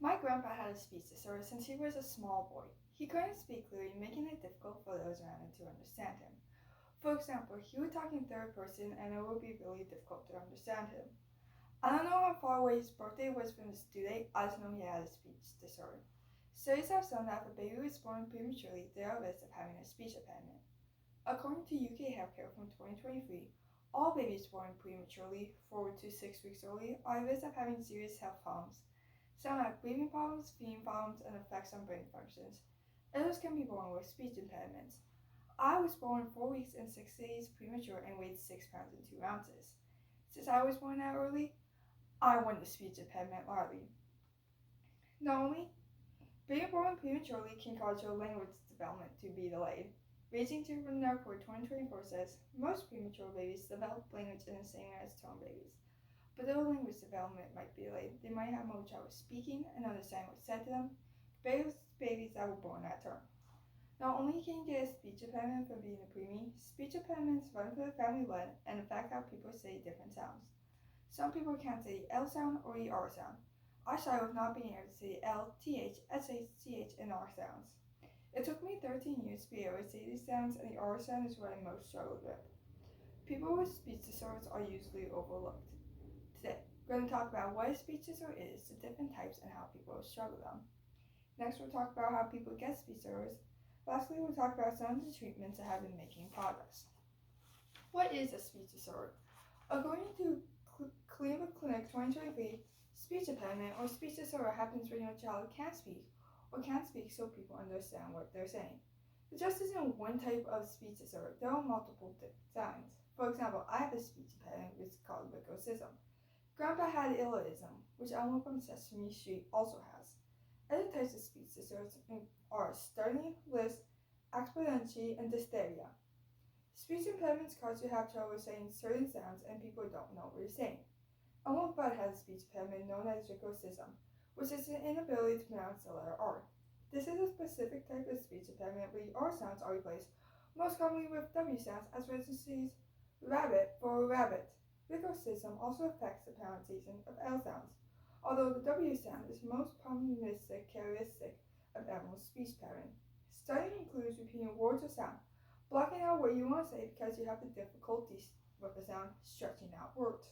My grandpa had a speech disorder since he was a small boy. He couldn't speak clearly, making it difficult for those around him to understand him. For example, he would talk in third person and it would be really difficult to understand him. I don't know how far away his birthday was from his due date, I just know he had a speech disorder. Studies have shown that if a baby was born prematurely, they are at risk of having a speech impediment. According to UK Healthcare from 2023, all babies born prematurely, 4 to 6 weeks early, are at risk of having serious health problems. Some have breathing problems, feeding problems, and effects on brain functions. Others can be born with speech impediments. I was born 4 weeks and 6 days premature and weighed 6 pounds and 2 ounces. Since I was born that early, I won the speech impediment lottery. Not only, being born prematurely can cause your language development to be delayed. Raising to Report 2024 says most premature babies develop language in the same way as term babies. But their language development might be delayed. They might have more trouble speaking and understanding what's said to them compared with babies that were born at term. Not only can you get a speech impediment from being a preemie, speech impediments run through the family line and affect how people say different sounds. Some people can't say the L sound or the R sound. I struggle with not being able to say L, TH, SH, CH, and R sounds. It took me 13 years to be able to say these sounds, and the R sound is what I most struggled with. People with speech disorders are usually overlooked. Today, we're going to talk about what a speech disorder is, the different types, and how people struggle with them. Next, we'll talk about how people get speech disorders. Lastly, we'll talk about some of the treatments that have been making progress. What is a speech disorder? According to Cleveland Clinic 2023, speech impediment or speech disorder happens when your child can't speak or can't speak so people understand what they're saying. There just isn't one type of speech disorder. There are multiple designs. For example, I have a speech impediment which is called ricosism. Grandpa had illoism, which Elmo from Sesame Street also has. Other types of speech disorders are stuttering, lisp, exponentially, and dysphagia. Speech impediments cause you to have trouble saying certain sounds and people don't know what you're saying. Elmo Fudd has a speech impediment known as ricosism, which is an inability to pronounce the letter R. This is a specific type of speech impediment where the R sounds are replaced most commonly with W sounds, as for instance, rabbit for rabbit. Ricosism also affects the pronunciation of L sounds, although the W sound is most prominent characteristic of Elmo's speech pattern. Stuttering includes repeating words or sound, blocking out what you want to say because you have the difficulties with the sound, stretching out words.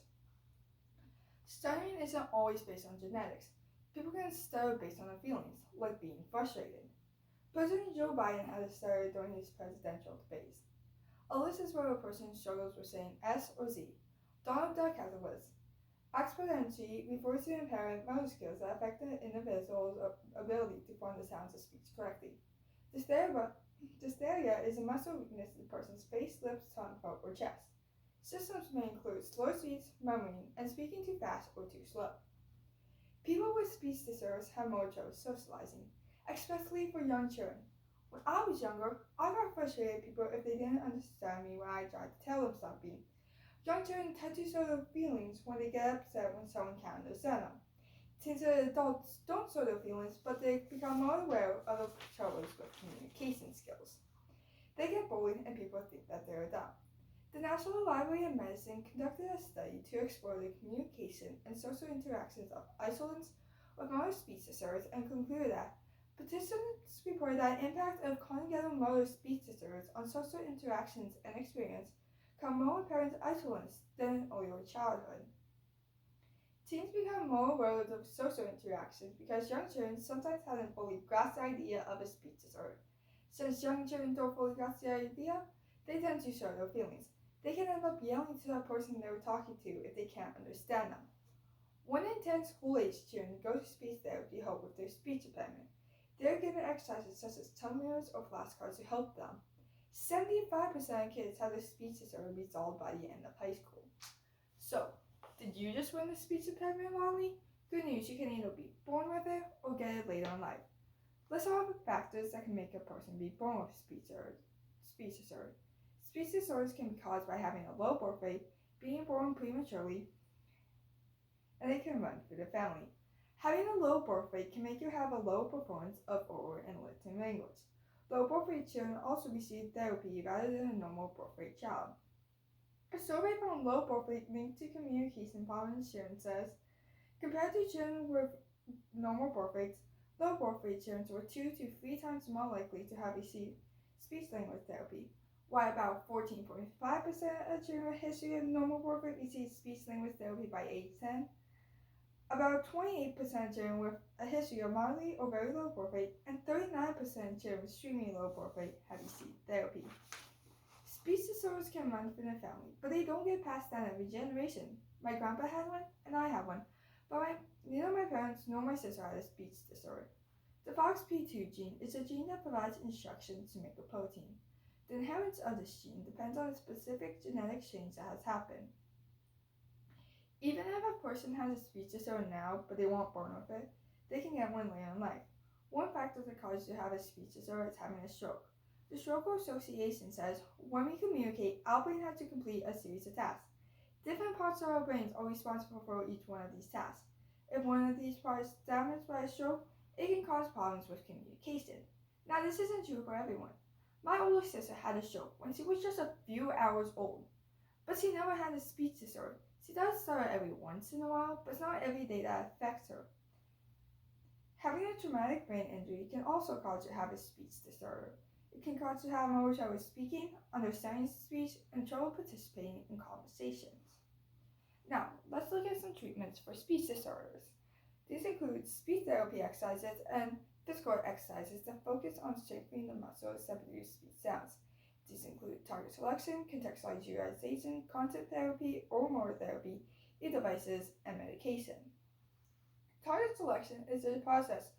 Stuttering isn't always based on genetics. People can stutter based on their feelings, like being frustrated. President Joe Biden had a stutter during his presidential debates. A list is where a person struggles with saying S or Z. Donald Duck has a list. Exponentially refers to impairment motor skills that affect an individual's ability to form the sounds of speech correctly. Dysphagia is a muscle weakness in the person's face, lips, tongue, throat, or chest. Symptoms may include slow speech, murmuring, and speaking too fast or too slow. People with speech disorders have more trouble socializing, especially for young children. When I was younger, I got frustrated at people if they didn't understand me when I tried to tell them something. Young children tend to show their feelings when they get upset when someone can't understand them. Teens and adults don't show their feelings, but they become more aware of the troubles with communication skills. They get bullied and people think that they're dumb. The National Library of Medicine conducted a study to explore the communication and social interactions of isolants with motor speech disorders and concluded that participants reported that the impact of congenital motor speech disorders on social interactions and experience come more apparent to isolants than in earlier childhood. Teens become more aware of social interactions because young children sometimes haven't fully grasped the idea of a speech disorder. Since young children don't fully grasp the idea, they tend to show their feelings. They can end up yelling to the person they were talking to if they can't understand them. 1 in 10 school-aged children go to speech therapy to help with their speech impediment. They are given exercises such as tongue mirrors or flashcards to help them. 75% of kids have their speech disorder resolved by the end of high school. So, did you just win the speech impediment lottery? Good news, you can either be born with it or get it later in life. Let's talk about factors that can make a person be born with speech disorder. Speech disorders can be caused by having a low birth rate, being born prematurely, and they can run through the family. Having a low birth rate can make you have a low performance of oral and written language. Low birth rate children also receive therapy rather than a normal birth rate child. A survey from low birth rate linked to communication problems children says, compared to children with normal birth rates, low birth rate children were 2 to 3 times more likely to have received speech language therapy, while about 14.5% of children with a history of normal birth rate received speech language therapy by age 10. About 28% of children with a history of moderately or very low birth rate and 39% of children with extremely low birth rate have received therapy. Speech disorders can run through the family, but they don't get passed down every generation. My grandpa had one, and I have one, but neither my parents nor my sister had a speech disorder. The FOXP2 gene is a gene that provides instructions to make a protein. The inheritance of this gene depends on the specific genetic change that has happened. Even if a person has a speech disorder now, but they weren't born with it, they can get one later in life. One factor that causes you to have a speech disorder is having a stroke. The Stroke Association says, when we communicate, our brain has to complete a series of tasks. Different parts of our brains are responsible for each one of these tasks. If one of these parts is damaged by a stroke, it can cause problems with communication. Now, this isn't true for everyone. My older sister had a stroke when she was just a few hours old, but she never had a speech disorder. She does stutter every once in a while, but it's not every day that affects her. Having a traumatic brain injury can also cause you to have a speech disorder. It can cause you to have more trouble speaking, understanding speech, and trouble participating in conversations. Now, let's look at some treatments for speech disorders. These include speech therapy exercises and physical exercises that focus on strengthening the muscles that produce speech sounds. These include target selection, contextualization, concept therapy, oral motor therapy, e-devices, and medication. Target selection is a process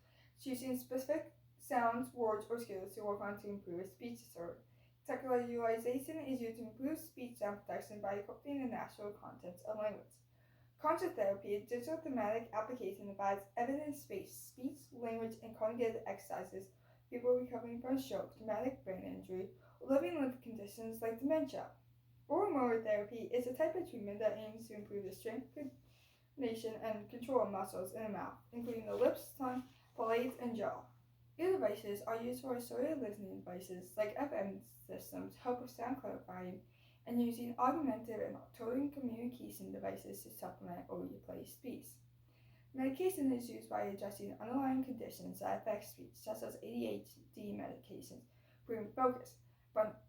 choosing specific sounds, words, or skills to work on to improve a speech disorder. Contextualization is used to improve speech sound protection by incorporating the natural contents of language. Concept therapy, a digital thematic application that provides evidence-based speech, language, and cognitive exercises for people recovering from stroke, traumatic brain injury, or living with conditions like dementia. Oral motor therapy is a type of treatment that aims to improve the strength, coordination, and control of muscles in the mouth, including the lips, tongue, palates, and jaw. Ear-devices are used for assorted listening devices like FM systems to help with sound clarifying and using augmented and tone communication devices to supplement or replace speech. Medication is used by addressing underlying conditions that affect speech, such as ADHD medications, improving focus, but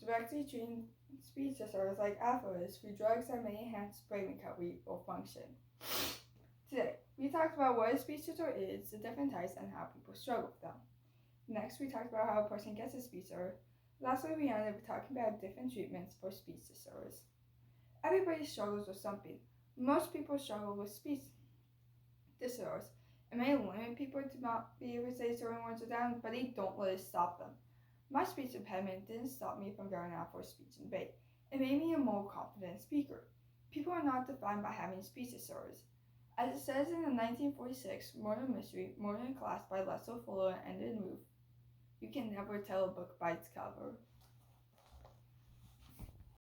directly treating speech disorders like AFOs through drugs that may enhance brain recovery or function. Today, we talked about what a speech disorder is, the different types, and how people struggle with them. Next, we talked about how a person gets a speech disorder. Lastly, we ended with talking about different treatments for speech disorders. Everybody struggles with something. Most people struggle with speech disorders. It may limit people to not be able to say certain words or down, but they don't let it stop them. My speech impediment didn't stop me from going out for speech and debate. It made me a more confident speaker. People are not defined by having speech disorders. As it says in the 1946 Murder Mystery, Murder in Class by Leslie Fuller and Ed Roof, you can never tell a book by its cover.